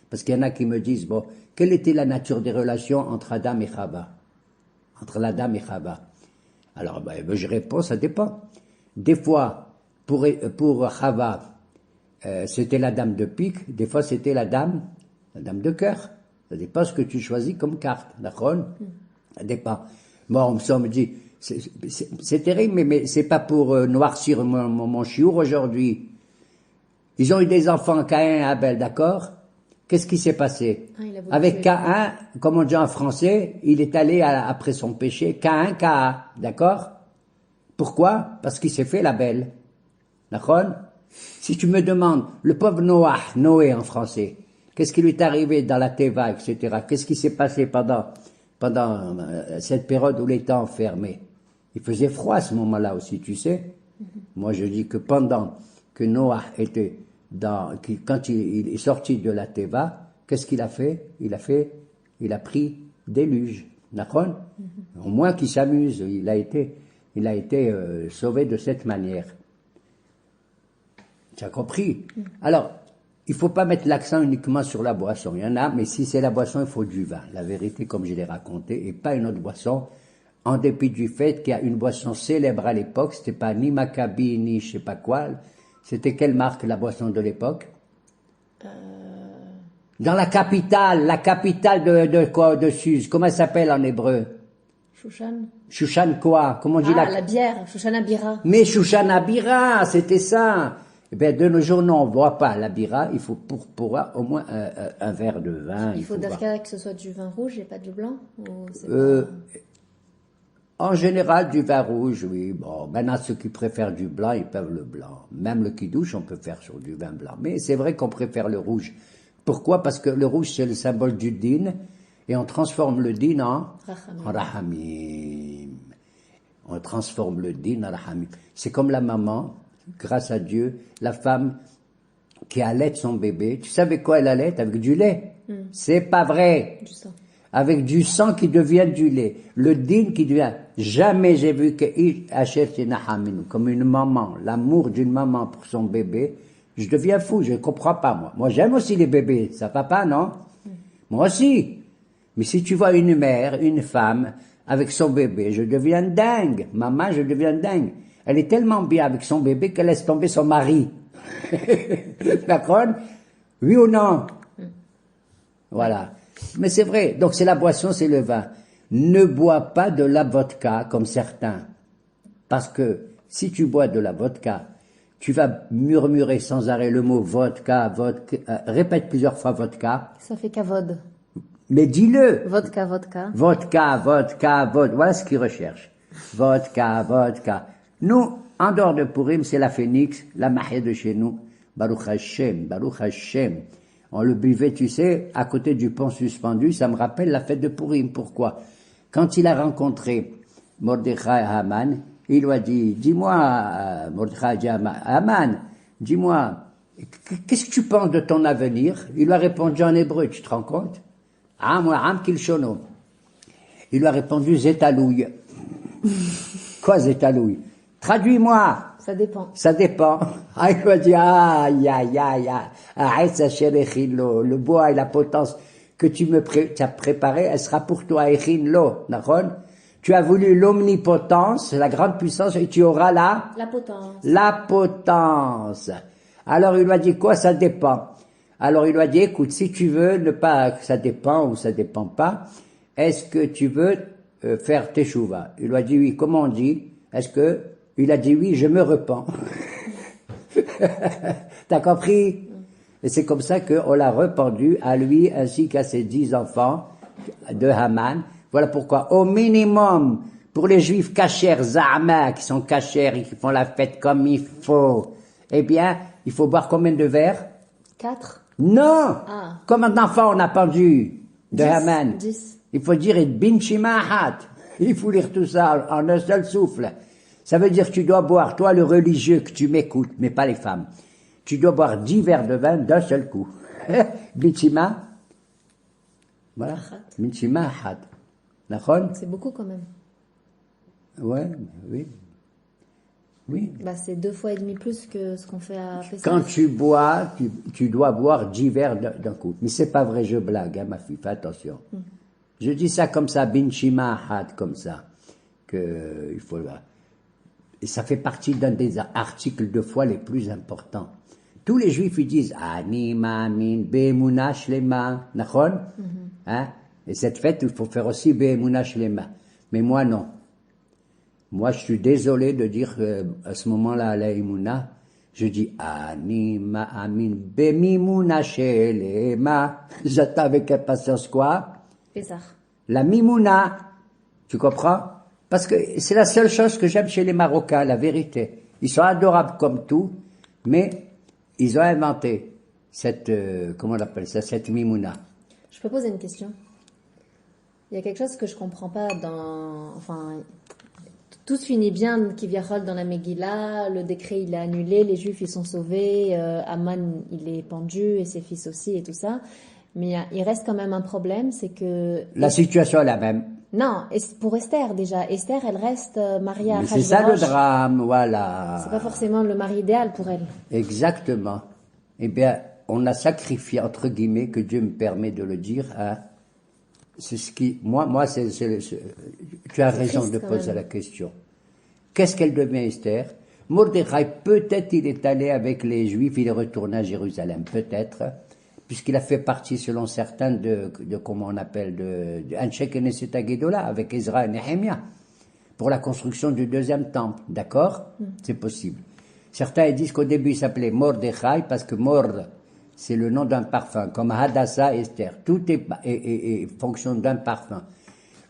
Parce qu'il y en a qui me disent, bon, quelle était la nature des relations entre Adam et Hava? Entre l'Adam et Hava. Alors, je réponds, ça dépend. Des fois, pour Hava, c'était la dame de pique, des fois c'était la dame de cœur. Ça dépend ce que tu choisis comme carte, d'accord? Ça dépend. Bon, on me dit, c'est terrible, mais c'est pas pour noircir mon chiour aujourd'hui. Ils ont eu des enfants, Caïn et Abel, d'accord? Qu'est-ce qui s'est passé? Avec Caïn, comme on dit en français, il est allé après son péché, Caïn, d'accord? Pourquoi? Parce qu'il s'est fait la belle. D'accord? Si tu me demandes, le pauvre Noé en français, qu'est-ce qui lui est arrivé dans la Teva, etc. Qu'est-ce qui s'est passé pendant cette période où il était enfermé? Il faisait froid à ce moment-là aussi, tu sais. Moi, je dis que pendant que Noah était quand il est sorti de la Teva, qu'est-ce qu'il a fait? Il a pris déluge. D'accord? Au moins qu'il s'amuse. Il a été sauvé de cette manière. Tu as compris? Alors, il ne faut pas mettre l'accent uniquement sur la boisson. Il y en a, mais si c'est la boisson, il faut du vin. La vérité, comme je l'ai raconté, et pas une autre boisson, en dépit du fait qu'il y a une boisson célèbre à l'époque, c'était pas ni Maccabi, ni je sais pas quoi. C'était quelle marque, la boisson de l'époque? Dans la capitale de Suse, comment elle s'appelle en hébreu? Shushan. Shushan quoi? Comment on dit la bière, Shoshana Bira. Mais Shoshana Bira, c'était ça. Eh bien, de nos jours, non, on ne boit pas la Bira, il faut pour au moins un verre de vin. Il faut d'abord que ce soit du vin rouge et pas du blanc? En général, du vin rouge, oui. Bon, maintenant, ceux qui préfèrent du blanc, ils peuvent le blanc. Même le kidouche, on peut faire sur du vin blanc. Mais c'est vrai qu'on préfère le rouge. Pourquoi? Parce que le rouge, c'est le symbole du din, et on transforme le din en rahamim. On transforme le din en rahamim. C'est comme la maman, grâce à Dieu, la femme qui allait son bébé. Tu savais quoi elle allait? Avec du lait. C'est pas vrai. Du sang. Avec du sang qui devient du lait. Le din qui devient. Jamais j'ai vu comme une maman, l'amour d'une maman pour son bébé. Je deviens fou, je ne comprends pas, moi. Moi, j'aime aussi les bébés. Ça va pas, non? Moi aussi. Mais si tu vois une mère, une femme, avec son bébé, je deviens dingue. Maman, je deviens dingue. Elle est tellement bien avec son bébé qu'elle laisse tomber son mari. D'accord? Oui ou non? Voilà. Mais c'est vrai. Donc c'est la boisson, c'est le vin. Ne bois pas de la vodka comme certains. Parce que si tu bois de la vodka, tu vas murmurer sans arrêt le mot vodka, répète plusieurs fois vodka. Ça fait kavod. Mais dis-le. Vodka, vodka. Vodka. Voilà ce qu'ils recherchent. Vodka. Nous, en dehors de Purim, c'est la phénix, la mahia de chez nous. Baruch Hashem. On le buvait, tu sais, à côté du pont suspendu. Ça me rappelle la fête de Purim. Pourquoi? Quand il a rencontré Mordechai Haman, il lui a dit, dis-moi, Mordechai dit à Haman, dis-moi, qu'est-ce que tu penses de ton avenir? Il lui a répondu en hébreu, tu te rends compte? Am kilshono. Il lui a répondu, Zetalouille. Quoi, Zetalouille? Traduis-moi. Ça dépend. Il lui a dit, le bois et la potence que tu as préparé, elle sera pour toi, echin lo, d'accord? Tu as voulu l'omnipotence, la grande puissance, et tu auras La potence. la potence. Alors il lui a dit quoi? Ça dépend. Alors il lui a dit, écoute, si tu veux ne pas, ça dépend ou ça dépend pas, est-ce que tu veux faire teshuva? Il lui a dit oui. Comment on dit? Il a dit oui, je me repens. T'as compris? Et c'est comme ça qu'on l'a rependu à lui ainsi qu'à ses 10 enfants de Haman. Voilà pourquoi, au minimum, pour les juifs cachers, Zahma, qui sont cachers et qui font la fête comme il faut, eh bien, il faut boire combien de verres? 4. Non! Ah. Combien d'enfants on a pendu de 10. Haman? 10. Il faut dire bin shimahat. Il faut lire tout ça en un seul souffle. Ça veut dire que tu dois boire, toi le religieux, que tu m'écoutes, mais pas les femmes. Tu dois boire 10 verres de vin d'un seul coup. Bin shima. Voilà. Bin shimahat. D'accord? C'est beaucoup quand même. Ouais, oui. Oui. Bah, c'est 2 fois et demi plus que ce qu'on fait à Pessah. Quand tu bois, tu dois boire 10 verres d'un coup. Mais c'est pas vrai, je blague, hein, ma fille, fais attention. Je dis ça comme ça, bin shimahat, comme ça, que il faut. Et ça fait partie d'un des articles de foi les plus importants. Tous les juifs, ils disent Ani ma'amin be'emuna shlema, nachon? Hein? Et cette fête, il faut faire aussi be'emuna shlema. Mais moi, non. Moi, je suis désolé de dire à ce moment-là, la emuna, je dis Ani ma'amin be'mimuna shlema. J'attends avec impatience quoi? Pessah. La mimouna, tu comprends? Parce que c'est la seule chose que j'aime chez les Marocains, la vérité. Ils sont adorables comme tout, mais ils ont inventé cette, comment on appelle ça, cette mimouna. Je peux poser une question? Il y a quelque chose que je comprends pas dans... Enfin, tout se finit bien, Kivyachol, dans la Megillah, le décret il est annulé, les Juifs ils sont sauvés, Aman il est pendu et ses fils aussi et tout ça. Mais il reste quand même un problème, c'est que... La situation est la même. Non, pour Esther déjà. Esther, elle reste mariée à Mais c'est ça le Achashverosh. drame, voilà. C'est pas forcément le mari idéal pour elle. Exactement. Eh bien, on a sacrifié, entre guillemets, que Dieu me permet de le dire, hein. C'est ce qui, moi, tu as raison triste, de quand poser même. la question. Qu'est-ce qu'elle devient, Esther? Mordechai, peut-être il est allé avec les Juifs, il est retourné à Jérusalem, peut-être, puisqu'il a fait partie, selon certains, de comment on appelle, de Anshek et Neset Agedola, avec Ezra et Nehemia, pour la construction du 2e temple, d'accord? C'est possible. Certains ils disent qu'au début il s'appelait Mordechai, parce que Mord, c'est le nom d'un parfum, comme Hadassah, Esther. Tout est fonction d'un parfum.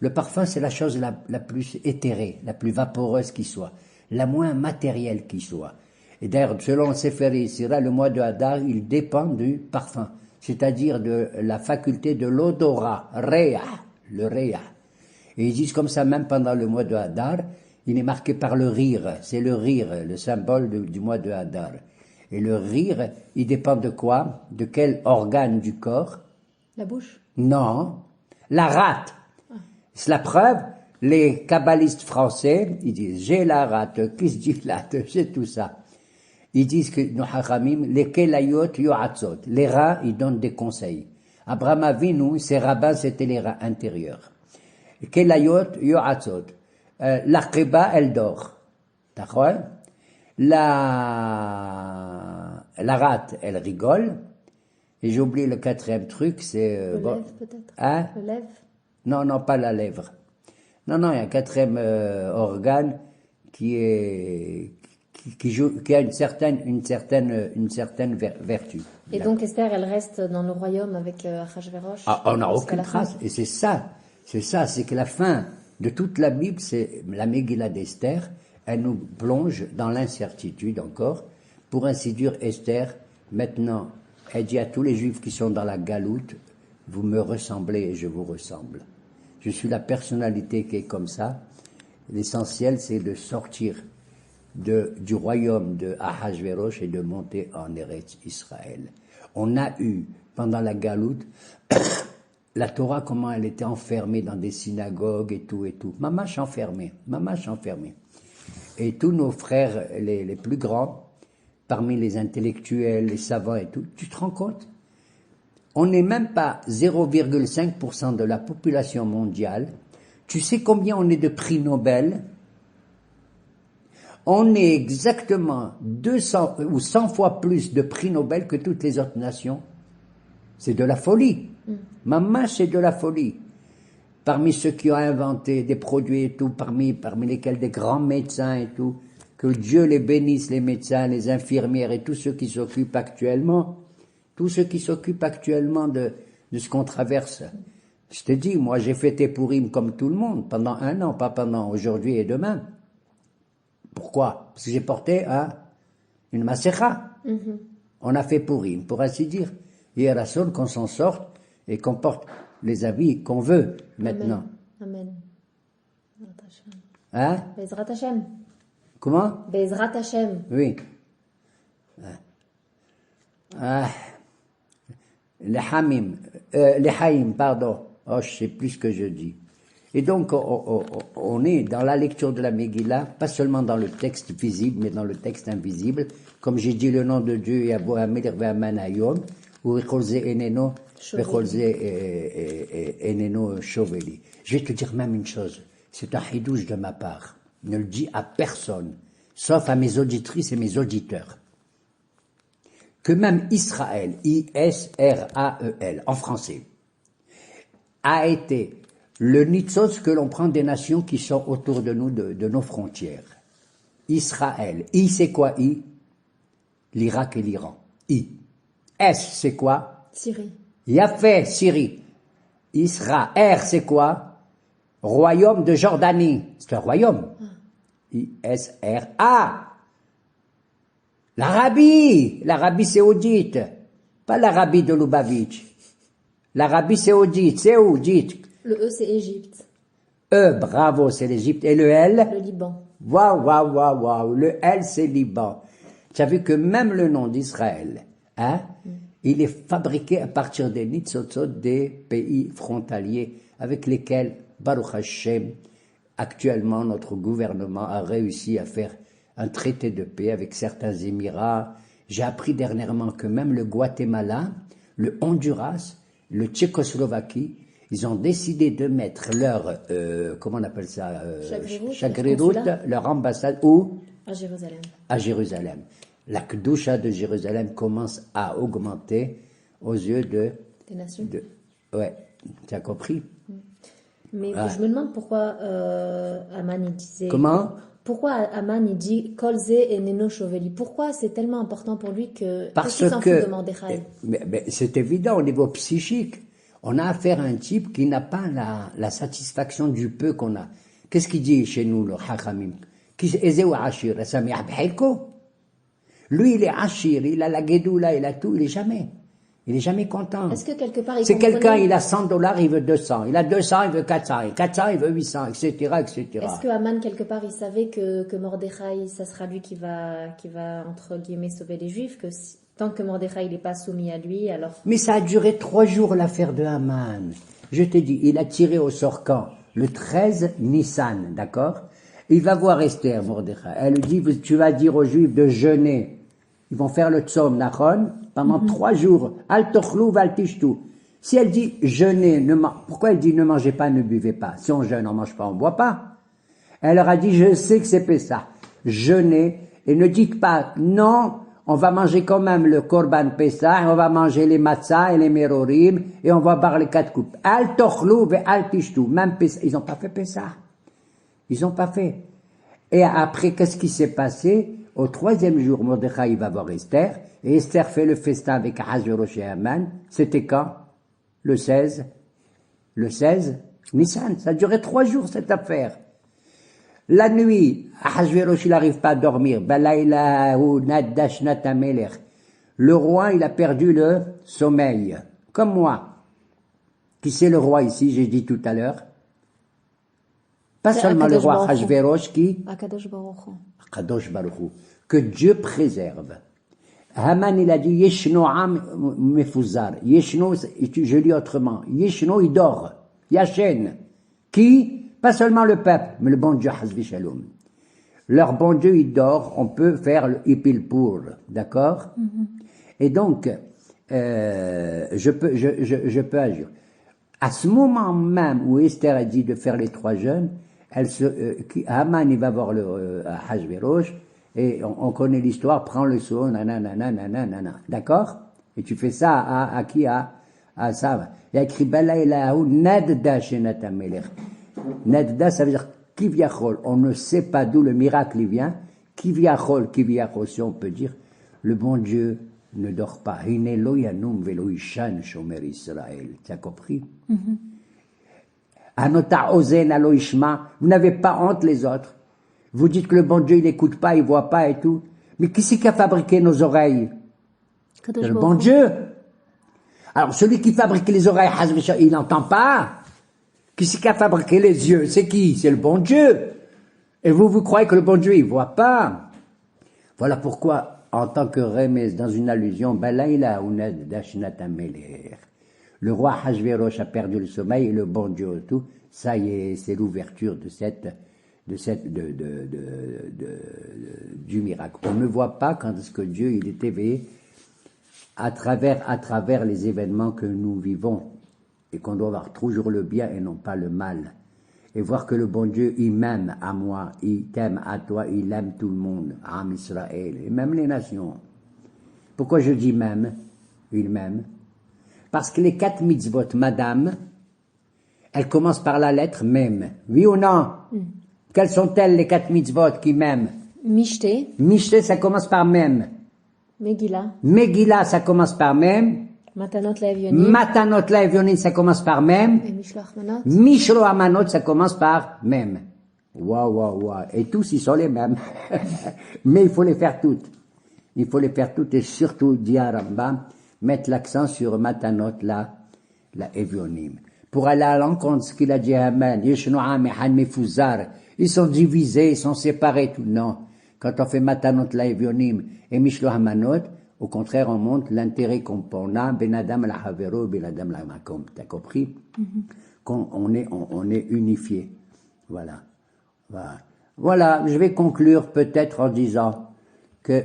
Le parfum, c'est la chose la plus éthérée, la plus vaporeuse qui soit, la moins matérielle qui soit. Et d'ailleurs, selon Sefer Yetzirah, le mois de Hadar, il dépend du parfum, c'est-à-dire de la faculté de l'odorat, Réa, le Réa. Et ils disent comme ça, même pendant le mois de Hadar, il est marqué par le rire. C'est le rire, le symbole du mois de Hadar. Et le rire, il dépend de quoi? De quel organe du corps? La bouche. Non, la rate. C'est la preuve, les kabbalistes français, ils disent, j'ai la rate, qui se dit late, j'ai tout ça. Ils disent que, nos haramim, les kelayot yoatzot, les reins, ils donnent des conseils. Abraham Avinu, ses rabbins, c'était les reins intérieurs. Kelayot yoatzot. La qiba, elle dort. D'accord? La rate, elle rigole. Et j'ai oublié le 4e truc, c'est... Le lèvre, peut-être. Hein? Le lèvre. Non, pas la lèvre. Non, il y a un 4e organe qui a une certaine vertu. Et donc Esther, elle reste dans le royaume avec Achashverosh. Ah, on n'a jusqu'à aucune la fin. trace. Et c'est que la fin de toute la Bible, c'est la Megillah d'Esther, elle nous plonge dans l'incertitude encore. Pour ainsi dire, Esther, maintenant, elle dit à tous les Juifs qui sont dans la galoute, vous me ressemblez et je vous ressemble. Je suis la personnalité qui est comme ça. L'essentiel, c'est de sortir du royaume de Ahashverosh et de monter en Eretz Israël. On a eu, pendant la galoute, la Torah, comment elle était enfermée dans des synagogues et tout. Mamache enfermée. Et tous nos frères, les plus grands, parmi les intellectuels, les savants et tout, tu te rends compte? On n'est même pas 0,5% de la population mondiale Tu sais combien on est de prix Nobel? On est exactement 200 ou 100 fois plus de prix Nobel que toutes les autres nations. C'est de la folie. Maman, c'est de la folie. Parmi ceux qui ont inventé des produits et tout, parmi lesquels des grands médecins et tout, que Dieu les bénisse, les médecins, les infirmières et tous ceux qui s'occupent actuellement, de ce qu'on traverse. Je te dis, moi j'ai fêté Pourim comme tout le monde, pendant 1 an, pas pendant aujourd'hui et demain. Pourquoi? Parce que j'ai porté une masecha. On a fait Pourim, pour ainsi dire. Et à la seule qu'on s'en sorte et qu'on porte les habits qu'on veut maintenant. Amen. Hein? Bezrat Hashem. Comment? Bezrat Hashem. Oui. Les Haïm, pardon. Oh, je sais plus ce que je dis. Et donc, on est dans la lecture de la Megillah, pas seulement dans le texte visible, mais dans le texte invisible. Comme j'ai dit le nom de Dieu, Yavo Amelech Ve'aman Hayom, ou Recholze Eneno, Recholze Eneno Shoveli. Je vais te dire même une chose, c'est un hidouche de ma part. Ne le dis à personne, sauf à mes auditrices et mes auditeurs. Que même Israël, I-S-R-A-E-L, en français, a été le nitzos que l'on prend des nations qui sont autour de nous, de nos frontières. Israël. I, c'est quoi I? L'Irak et l'Iran. I. S, c'est quoi? Syrie. Yafé, Syrie. Israël, c'est quoi? Royaume de Jordanie. C'est un royaume. I-S-R-A. L'Arabie saoudite. Pas l'Arabie de Lubavitch. L'Arabie saoudite, c'est où, dites? Le E, c'est Égypte. E, bravo, c'est l'Égypte. Et le L? Le Liban. Waouh. Le L, c'est Liban. Tu as vu que même le nom d'Israël, hein, il est fabriqué à partir des nitzotzot des pays frontaliers avec lesquels, Baruch Hashem, actuellement, notre gouvernement a réussi à faire un traité de paix avec certains Émirats. J'ai appris dernièrement que même le Guatemala, le Honduras, le Tchécoslovaquie, ils ont décidé de mettre leur, comment on appelle ça, Chagrirout, leur ambassade, où? À Jérusalem. À Jérusalem. La Kedusha de Jérusalem commence à augmenter aux yeux Des nations. Ouais, tu as compris? Mais je me demande pourquoi Aman il disait... Comment? Pourquoi Aman il dit Kolze et Neno Shoveli? Pourquoi c'est tellement important pour lui que... Parce qu'est-ce qu'il s'en que... fout de Mordechai? Mais c'est évident au niveau psychique. On a affaire à un type qui n'a pas la satisfaction du peu qu'on a. Qu'est-ce qu'il dit chez nous, le Hachamim? Lui, il est Ashir, il a la Gedoula, il a tout, il est jamais content. Est-ce que quelque part c'est quelqu'un, il a $100, il veut 200. Il a 200, il veut 400. Et 400, il veut 800, etc., etc. Est-ce que Aman, quelque part, il savait que Mordechai, ça sera lui qui va, entre guillemets, sauver les Juifs, que tant que Mordechai n'est pas soumis à lui, alors... Mais ça a duré 3 jours, l'affaire de Haman. Je t'ai dit, il a tiré au sort quand? Le 13 Nissan, d'accord? Il va voir Esther, Mordechai. Elle lui dit, tu vas dire aux Juifs de jeûner. Ils vont faire le tzom, nachon, pendant 3 jours. Al tochlou, val tishtu. Si elle dit jeûner, pourquoi elle dit ne mangez pas, ne buvez pas? Si on jeûne, on mange pas, on boit pas. Elle leur a dit, je sais que c'est Pessah. Jeûnez, et ne dites pas, non, on va manger quand même le korban Pessah, et on va manger les matzahs et les merorim, et on va boire les 4 coupes. Al tochlou, ve al tishtu. Même Pessah, ils n'ont pas fait Pessah. Ils n'ont pas fait. Et après, qu'est-ce qui s'est passé? Au 3e jour, Mordechai va voir Esther, et Esther fait le festin avec Ahasuerus et Haman. C'était quand? Le 16 Nissan. Ça a duré 3 jours, cette affaire. La nuit, Ahasuerus, il n'arrive pas à dormir. Le roi, il a perdu le sommeil. Comme moi. Qui c'est le roi ici, j'ai dit tout à l'heure? Pas seulement le roi Ahasuerus qui... Akadosh Baruch Hu. Akadosh Baruch Hu. Que Dieu préserve. Haman, il a dit, Yeshno am mefuzar. Yeshno, je lis autrement. Yeshno, il dort. Yachen. Qui? Pas seulement le peuple, mais le bon Dieu, Hasvi Shalom. Leur bon Dieu, il dort. On peut faire le Ipilpur. D'accord? Et donc, je peux agir. À ce moment même où Esther a dit de faire les 3 jeûnes, Haman il va voir le Ahasverosh, et on connaît l'histoire, prends le seau, nanana, d'accord? Et tu fais ça à qui? À ça. Il y a écrit Bala Elahu Nadda Shenat HaMelech. Nadda, ça veut dire Kivyachol. On ne sait pas d'où le miracle vient. Kivyachol, si on peut dire, le bon Dieu ne dort pas. Hinelo Yanum Velo Ishan Shomer Israël. Tu as compris? Anota Ozen Alo Ishma. Vous n'avez pas honte les autres. Vous dites que le bon Dieu il n'écoute pas, il voit pas et tout. Mais qui c'est qui a fabriqué nos oreilles? C'est le bon Dieu. Alors celui qui fabrique les oreilles, il n'entend pas. Qui c'est qui a fabriqué les yeux? C'est qui? C'est le bon Dieu. Et vous croyez que le bon Dieu, il ne voit pas. Voilà pourquoi, en tant que remède, dans une allusion, le roi Ahasverosh a perdu le sommeil et le bon Dieu, tout, ça y est, c'est l'ouverture du miracle. On ne voit pas quand est-ce que Dieu, il est éveillé à travers les événements que nous vivons. Et qu'on doit voir toujours le bien et non pas le mal. Et voir que le bon Dieu, il m'aime à moi, il t'aime à toi, il aime tout le monde, Am Israël, et même les nations. Pourquoi je dis même? Il m'aime. Parce que les 4 mitzvot, madame, elles commencent par la lettre même. Oui ou non? Quelles sont-elles les 4 mitzvot qui m'aiment? Mishté. Mishté, ça commence par même. Megillah. Megillah, ça commence par même. Matanot Laevionim. Matanot Laevionim, ça commence par même. Et Mishloach Manot. Mishloach Manot, ça commence par même. Waouh. Et tous, ils sont les mêmes. Mais il faut les faire toutes. Il faut les faire toutes et surtout, dit Rambam, mettre l'accent sur Matanot la Evionim. Pour aller à l'encontre de ce qu'il a dit à Haman, ils sont divisés, ils sont séparés, tout. Non. Quand on fait Matanot la Evionim et Mishloach Manot, au contraire, on montre l'intérêt qu'on a, Ben Adam la Havero, Ben Adam la Makom. T'as compris? Qu'on est unifié. Voilà. Voilà, je vais conclure peut-être en disant que,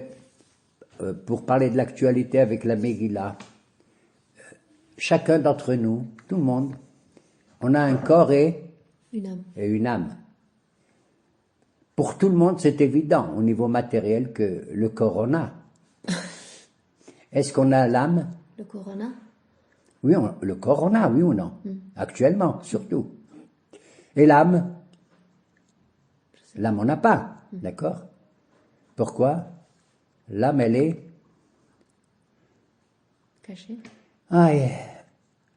pour parler de l'actualité avec la Megillah, chacun d'entre nous, tout le monde, on a un corps et une âme. Pour tout le monde, c'est évident, au niveau matériel, que le corps on a. Est-ce qu'on a l'âme? Le corona? Oui, le corps on a, oui ou non? Actuellement, surtout. Et l'âme? L'âme on n'a pas, d'accord? Pourquoi? L'âme, elle est cachée.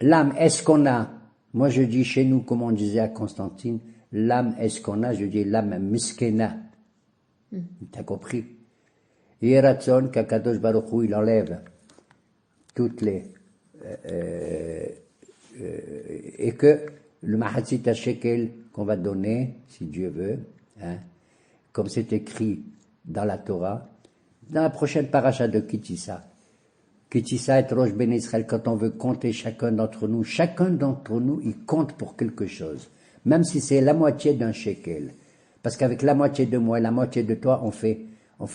L'âme, est-ce qu'on a? Moi je dis chez nous, comme on disait à Constantine, l'âme, est-ce qu'on a? Je dis l'âme miskena. T'as compris? Yeratson, qu'Akadosh Baruch Hu, il enlève toutes les... et que le Mahatzit HaShekel qu'on va donner, si Dieu veut, comme c'est écrit dans la Torah, dans la prochaine paracha de Kitissa et Rosh Ben Israël, quand on veut compter chacun d'entre nous, il compte pour quelque chose, même si c'est la moitié d'un shekel, parce qu'avec la moitié de moi et la moitié de toi, on fait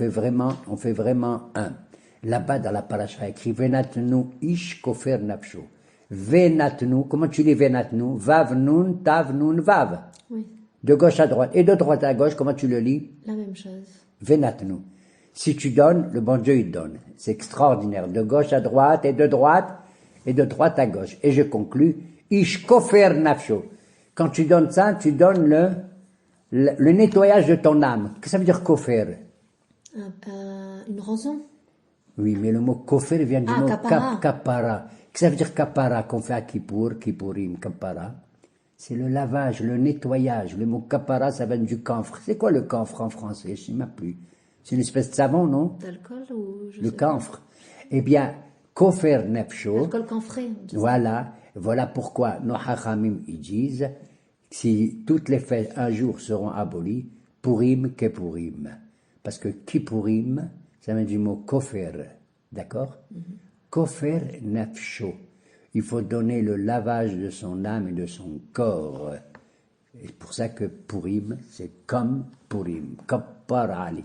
vraiment un. Là-bas, dans la paracha, écrit Venatnu ish kofer nafsho. Venatnu, comment tu lis Venatnu? Vav nun, tav nun, vav. Oui. De gauche à droite. Et de droite à gauche, comment tu le lis? La même chose. Venatnu. Si tu donnes, le bon Dieu, il donne. C'est extraordinaire. De gauche à droite, et de droite à gauche. Et je conclus, ish kofer nafsho. Quand tu donnes ça, tu donnes le nettoyage de ton âme. Qu'est-ce que ça veut dire kofer? Une rançon? Oui, mais le mot kofer vient du mot kapara. Kapara. Qu'est-ce que ça veut dire kapara qu'on fait à Kippour, Kippourim, kapara? C'est le lavage, le nettoyage. Le mot kapara, ça vient du camphre. C'est quoi le camphre en français? Je ne sais même plus. C'est une espèce de savon, non? D'alcool ou je Le sais camphre. Eh bien, kofer nefsho. L'alcool camphré. Voilà pourquoi nos hachamim ils disent, si toutes les fêtes un jour seront abolies, Purim Keppurim. Parce que Kippourim, ça vient du mot kofer, d'accord? Kofer nefsho. Il faut donner le lavage de son âme et de son corps. C'est pour ça que Purim, c'est comme Purim, Kapparali.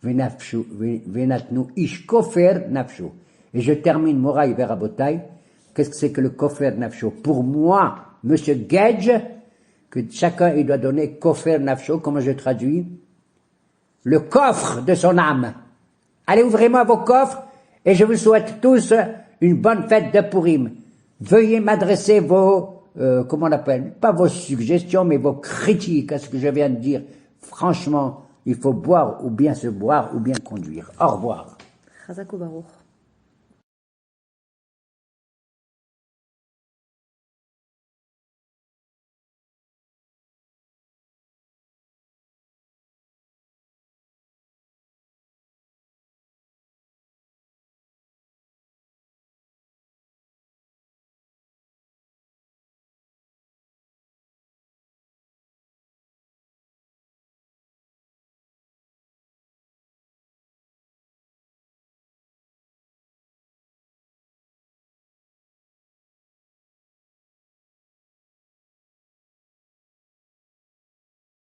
Venatnu ish kofer nafsho. Et je termine Moraï Verabotai. Qu'est-ce que c'est que le kofer nafsho? Pour moi, Monsieur Gage, que chacun il doit donner kofer nafsho, comment je traduis, le coffre de son âme. Allez, ouvrez-moi vos coffres et je vous souhaite tous une bonne fête de Purim. Veuillez m'adresser vos, comment on appelle, pas vos suggestions, mais vos critiques à ce que je viens de dire. Franchement, il faut boire ou bien se boire ou bien conduire. Au revoir. Chazak ou Baruch.